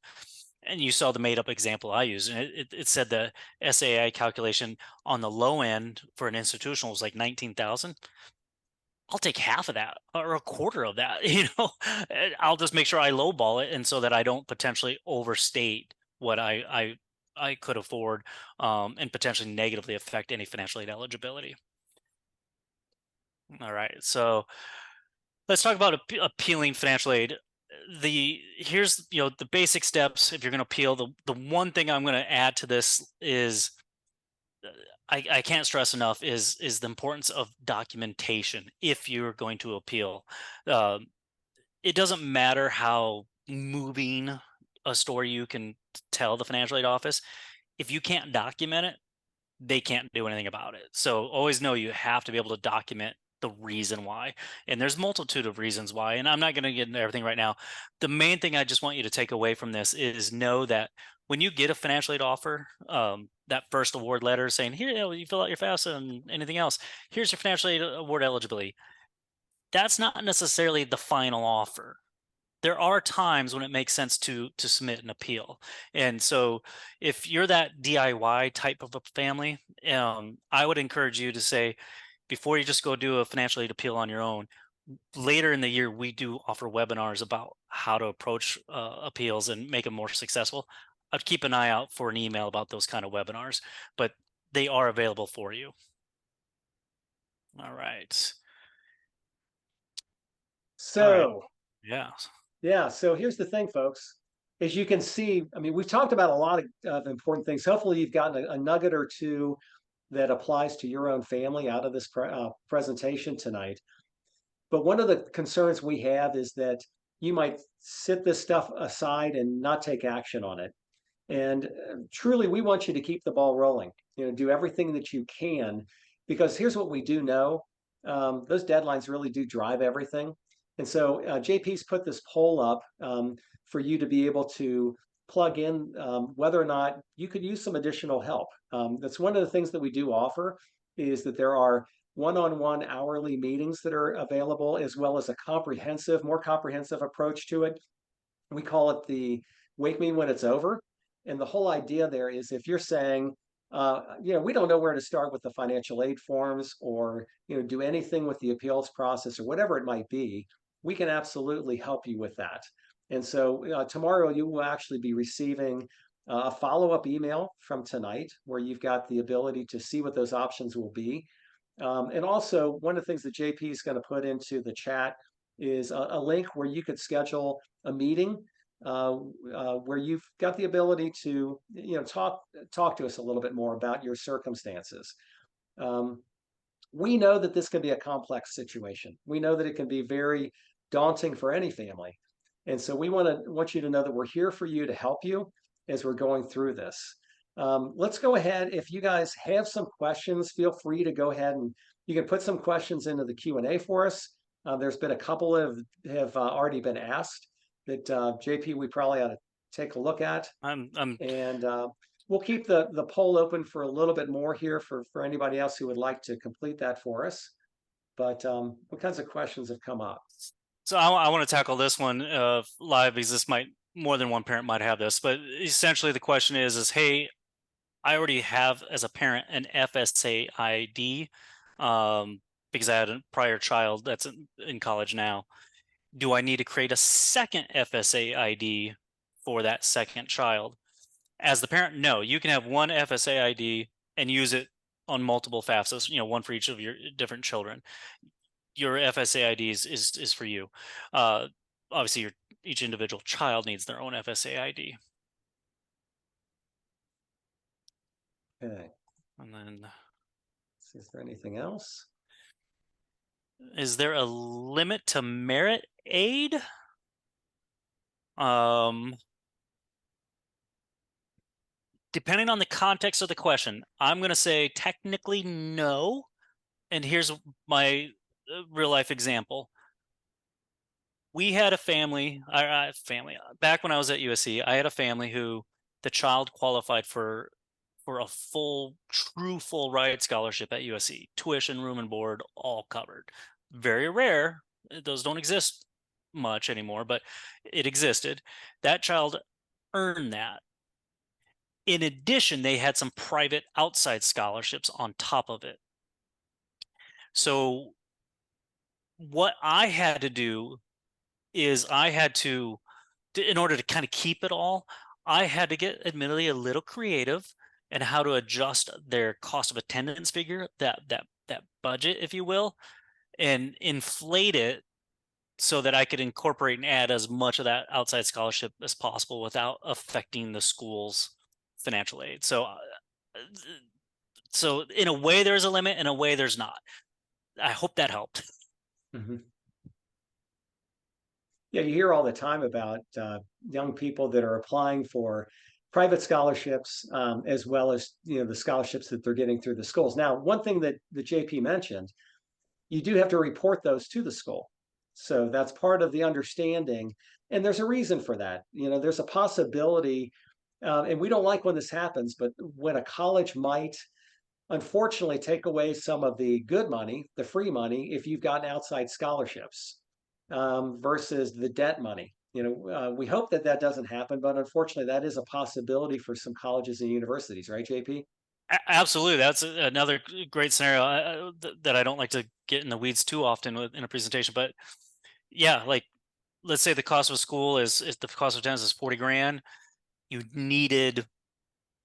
and you saw the made up example I used, and it said the SAI calculation on the low end for an institutional was like 19,000. I'll take half of that or a quarter of that, I'll just make sure I lowball it, and so that I don't potentially overstate what I could afford, and potentially negatively affect any financial aid eligibility. All right, so let's talk about appealing financial aid. Here's the basic steps if you're going to appeal. The one thing I'm going to add to this is I can't stress enough is the importance of documentation if you're going to appeal. It doesn't matter how moving a story you can tell the financial aid office. If you can't document it, they can't do anything about it. So always know you have to be able to document the reason why. And there's multitude of reasons why. And I'm not going to get into everything right now. The main thing I just want you to take away from this is know that when you get a financial aid offer, that first award letter saying, here, you fill out your FAFSA and anything else, here's your financial aid award eligibility. That's not necessarily the final offer. There are times when it makes sense to submit an appeal. And so if you're that DIY type of a family, I would encourage you to say, before you just go do a financial aid appeal on your own, later in the year, we do offer webinars about how to approach appeals and make them more successful. I'd keep an eye out for an email about those kind of webinars, but they are available for you. All right.
So,
Yeah.
yeah. So here's the thing, folks. as you can see, I mean, we've talked about a lot of important things. Hopefully you've gotten a nugget or two that applies to your own family out of this presentation tonight. But one of the concerns we have is that you might sit this stuff aside and not take action on it. And truly, we want you to keep the ball rolling. Do everything that you can, because here's what we do know: those deadlines really do drive everything. And so JP's put this poll up for you to be able to plug in whether or not you could use some additional help. That's one of the things that we do offer, is that there are one-on-one hourly meetings that are available, as well as a more comprehensive approach to it. We call it the Wake Me When It's Over. And the whole idea there is, if you're saying, we don't know where to start with the financial aid forms, or do anything with the appeals process, or whatever it might be, we can absolutely help you with that. And so tomorrow you will actually be receiving a follow-up email from tonight, where you've got the ability to see what those options will be. And also, one of the things that JP is going to put into the chat is a link where you could schedule a meeting where you've got the ability to talk to us a little bit more about your circumstances. We know that this can be a complex situation. We know that it can be very daunting for any family. And so we want you to know that we're here for you to help you as we're going through this. Let's go ahead. If you guys have some questions, feel free to go ahead and you can put some questions into the Q&A for us. There's been a couple have already been asked that JP, we probably ought to take a look at. And we'll keep the poll open for a little bit more here for anybody else who would like to complete that for us. But what kinds of questions have come up?
So I want to tackle this one live, because this more than one parent might have this, but essentially the question is, hey, I already have as a parent an FSA ID because I had a prior child that's in college now. Do I need to create a second FSA ID for that second child? As the parent, no, you can have one FSA ID and use it on multiple FAFSAs, one for each of your different children. Your FSA ID is for you. Obviously, each individual child needs their own FSA ID.
Okay.
And then,
is there anything else?
Is there a limit to merit aid? Depending on the context of the question, I'm going to say technically no. And here's my real life example. We had a family, back when I was at USC, I had a family who the child qualified for a true full ride scholarship at USC, tuition, room and board, all covered. Very rare. Those don't exist much anymore, but it existed. That child earned that. In addition, they had some private outside scholarships on top of it. So what I had to do is in order to kind of keep it all, I had to get admittedly a little creative and how to adjust their cost of attendance figure, that budget, if you will, and inflate it so that I could incorporate and add as much of that outside scholarship as possible without affecting the school's financial aid. So in a way there's a limit, in a way there's not. I hope that helped.
Mm-hmm. Yeah, you hear all the time about young people that are applying for private scholarships, as well as the scholarships that they're getting through the schools. Now, one thing that the JP mentioned, you do have to report those to the school. So that's part of the understanding. And there's a reason for that. There's a possibility, and we don't like when this happens, but when a college might unfortunately take away some of the good money, the free money, if you've gotten outside scholarships versus the debt money. We hope that doesn't happen, but unfortunately that is a possibility for some colleges and universities, right, JP?
Absolutely. That's another great scenario that I don't like to get in the weeds too often in a presentation, but yeah, like let's say the cost of a school is the cost of attendance is 40 grand. You needed,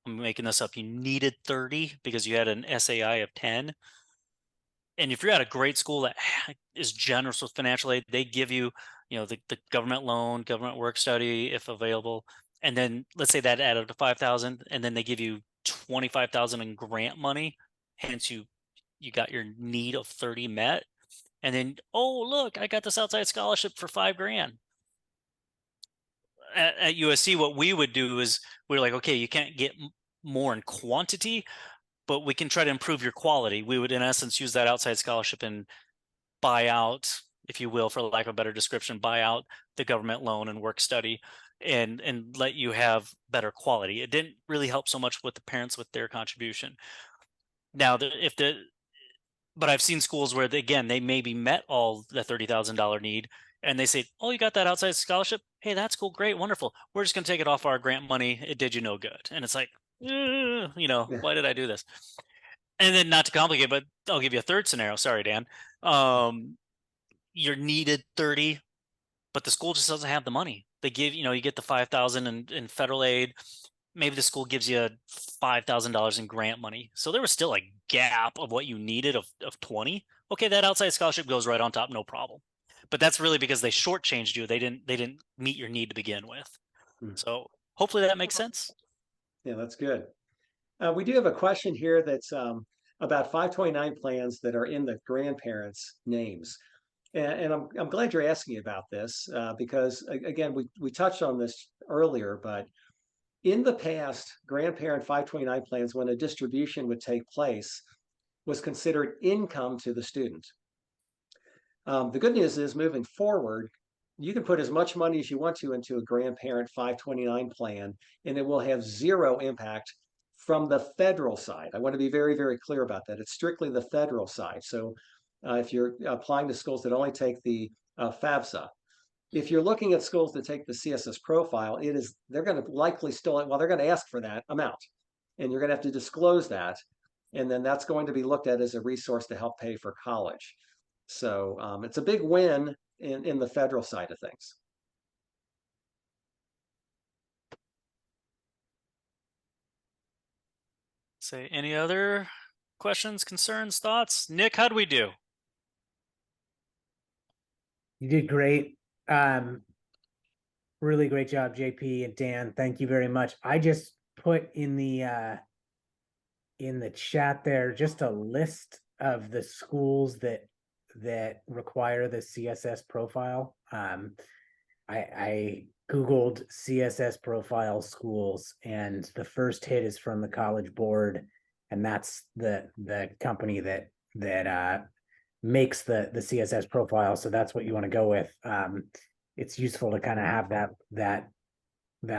I'm making this up, you needed 30 because you had an SAI of 10. And if you're at a great school that is generous with financial aid, they give you, the government loan, government work study, if available. and then let's say that added to 5,000, and then they give you 25,000 in grant money, hence you got your need of 30 met, and then, oh look, I got this outside scholarship for $5,000. At USC, what we would do is we're like, okay, you can't get more in quantity, but we can try to improve your quality. We would, in essence, use that outside scholarship and buy out, if you will, for lack of a better description, buy out the government loan and work study, and let you have better quality. It didn't really help so much with the parents with their contribution. Now, but I've seen schools where they maybe met all the $30,000 need, and they say, oh, you got that outside scholarship? Hey, that's cool, great, wonderful. We're just going to take it off our grant money. It did you no good. And it's like, why did I do this? And then, not to complicate, but I'll give you a third scenario. Sorry, Dan. You're needed 30, but the school just doesn't have the money. They give, you get the 5,000 in federal aid. Maybe the school gives you $5,000 in grant money. So there was still a gap of what you needed of 20. Okay, that outside scholarship goes right on top, no problem. But that's really because they shortchanged you. They didn't meet your need to begin with. So hopefully that makes sense.
Yeah, that's good. We do have a question here that's about 529 plans that are in the grandparents' names. And I'm glad you're asking about this because, again, we touched on this earlier, but in the past, grandparent 529 plans, when a distribution would take place, was considered income to the student. The good news is, moving forward, you can put as much money as you want to into a grandparent 529 plan, and it will have zero impact from the federal side. I want to be very, very clear about that. It's strictly the federal side. So if you're applying to schools that only take the FAFSA, if you're looking at schools that take the CSS profile, they're going to likely still, they're going to ask for that amount, and you're going to have to disclose that. And then that's going to be looked at as a resource to help pay for college. So it's a big win in the federal side of things.
Say, any other questions, concerns, thoughts? Nick, how'd we do?
You did great. Really great job, JP and Dan. Thank you very much. I just put in the chat there just a list of the schools that require the CSS profile. I Googled CSS profile schools, and the first hit is from the College Board, and that's the company that makes the CSS profile. So that's what you want to go with. It's useful to kind of have that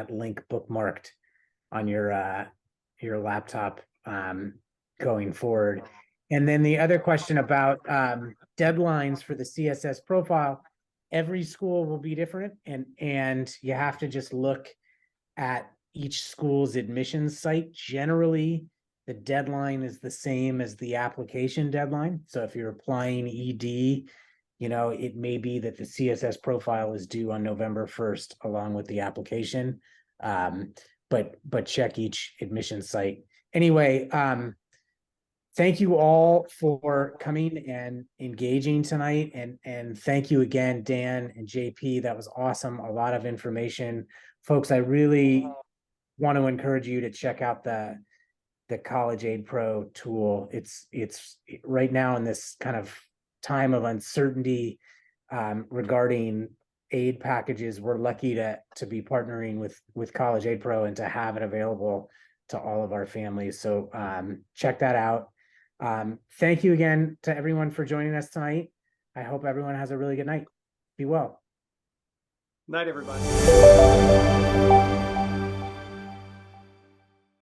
link bookmarked on your laptop going forward. And then the other question about deadlines for the CSS profile, every school will be different, and you have to just look at each school's admissions site. Generally, the deadline is the same as the application deadline. So if you're applying ED, it may be that the CSS profile is due on November 1st along with the application. But check each admission site. Anyway, thank you all for coming and engaging tonight. And thank you again, Dan and JP. That was awesome. A lot of information. Folks, I really want to encourage you to check out the College Aid Pro tool. It's right now in this kind of time of uncertainty regarding aid packages. We're lucky to be partnering with College Aid Pro and to have it available to all of our families. So check that out. Thank you again to everyone for joining us tonight. I hope everyone has a really good night. Be well.
Night, everybody.